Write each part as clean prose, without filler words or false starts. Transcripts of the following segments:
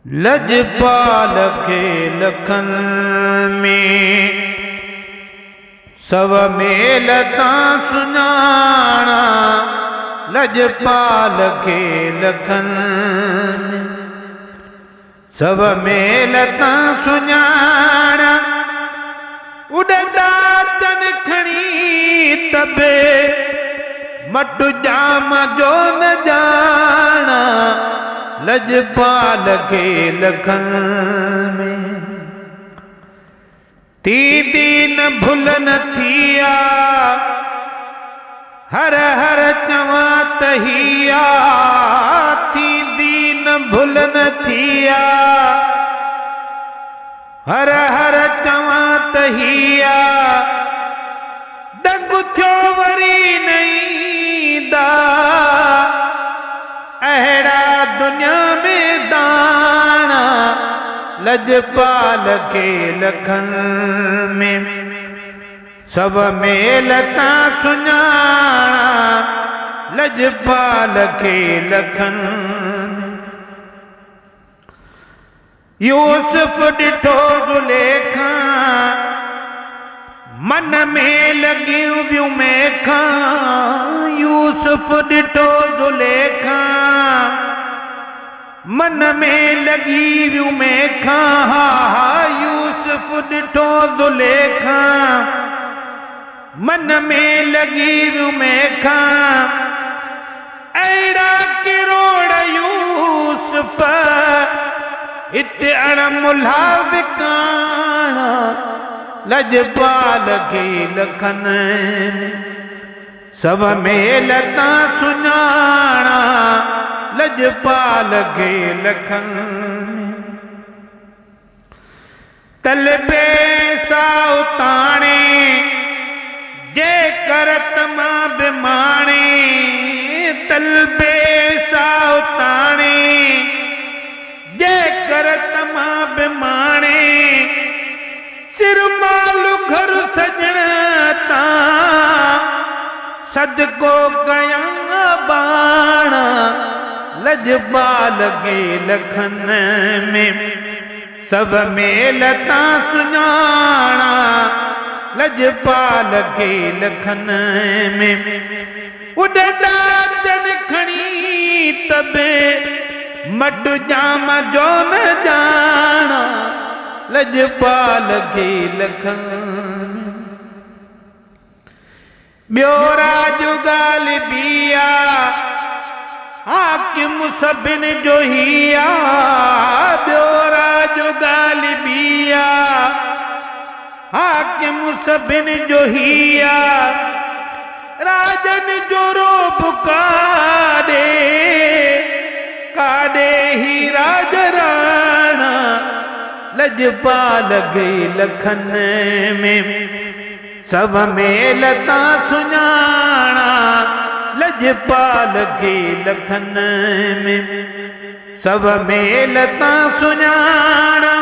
लजपाल खे लखन में सव मेल तां सुञाणा। लजपाल खे लखन में सव मेल तां सुञाणा। उॾंदा तन खणी तबे मट जाम जो न जाना। लजपाल खे लखन में दीदी न भुल न थिया। हर हर चवा तहिया थींदी न भुल न थिया। हर हर चवा तहिया दंग थियो वरी नहीं दा। अहड़ा दुनिया में दाना। लजपाल खे लखन में सव मेल तां सुञाणा। लजपाल खे लखन यूसुफ ॾिठो ज़ुलेखा। मन में लॻियूं बियूं मेखां। यूसुफ ॾिठो ज़ुलेखा। मन में लॻी बियूं मेखां। यूसुफ ॾिठो ज़ुलेखा। मन में लॻी बियूं मेखां। अहिड़ा किरोड़ यूसुफ हिते अणमुल्हा विकाणा। लजपाल खे लखन सव मेल तां सुञाणा। लजपाल खे लखन तलबे सां उताणे जे करत मां बिमाणे। तलबे सां उताणे जे करत मां बिमाणे। सिर मालू घर सजण तां सदको कयां बाणा। लजपाल खे लखन में सव मेल तां सुञाणा। लजपाल खे लखन में उॾंदा जन खणी तबे मट जाम जो न जाना। लजपाल खे लखन ॿियो राजू ॻाल्हि बि आ। हाकिम सभिनि जो ही आ। ॿियो राजू ॻाल्हि बि आ। हाकिम सभिनि जो ही आ। राजन जो रोब काॾे काॾे ही राज राणा। लजपाल खे लखन में सव मेल तां सुञाणा। लजपाल खे लखन में सव मेल तां सुञाणा।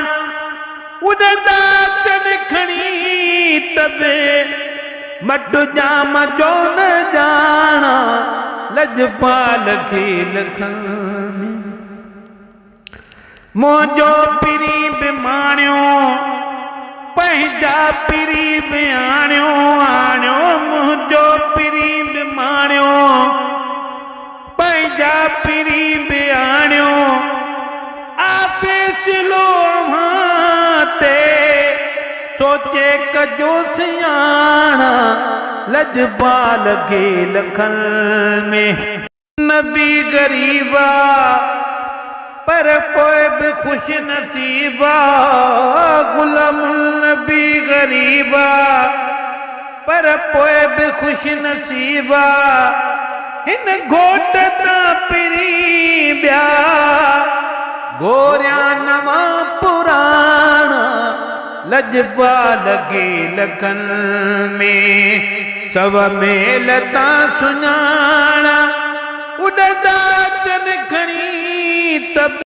उॾंदा तन खणी तबे मट जाम जो न जाना। लजपाल खे लखन मुंहिंजो पिरी बिमाणियो पंहिंजा पिरी बि आणियो। आणियो मुंहिंजो पिरी बिमाणियो पंहिंजा पिरी बि आणियो। आ फैसलो ते सोचे कजो सियाणा। लजपाल खे लखन में नबी ग़रीबा पर पोइ बि ख़ुश नसीबा। गुलाम नबी ग़रीबा पर पोइ बि ख़ुश नसीबा। हिन घोट तां पिरी ॿिया गोरिया नवां पुराणा। लजपाल खे लखन में सव मेल तां सुञाणा। उॾंदा तन खणी तब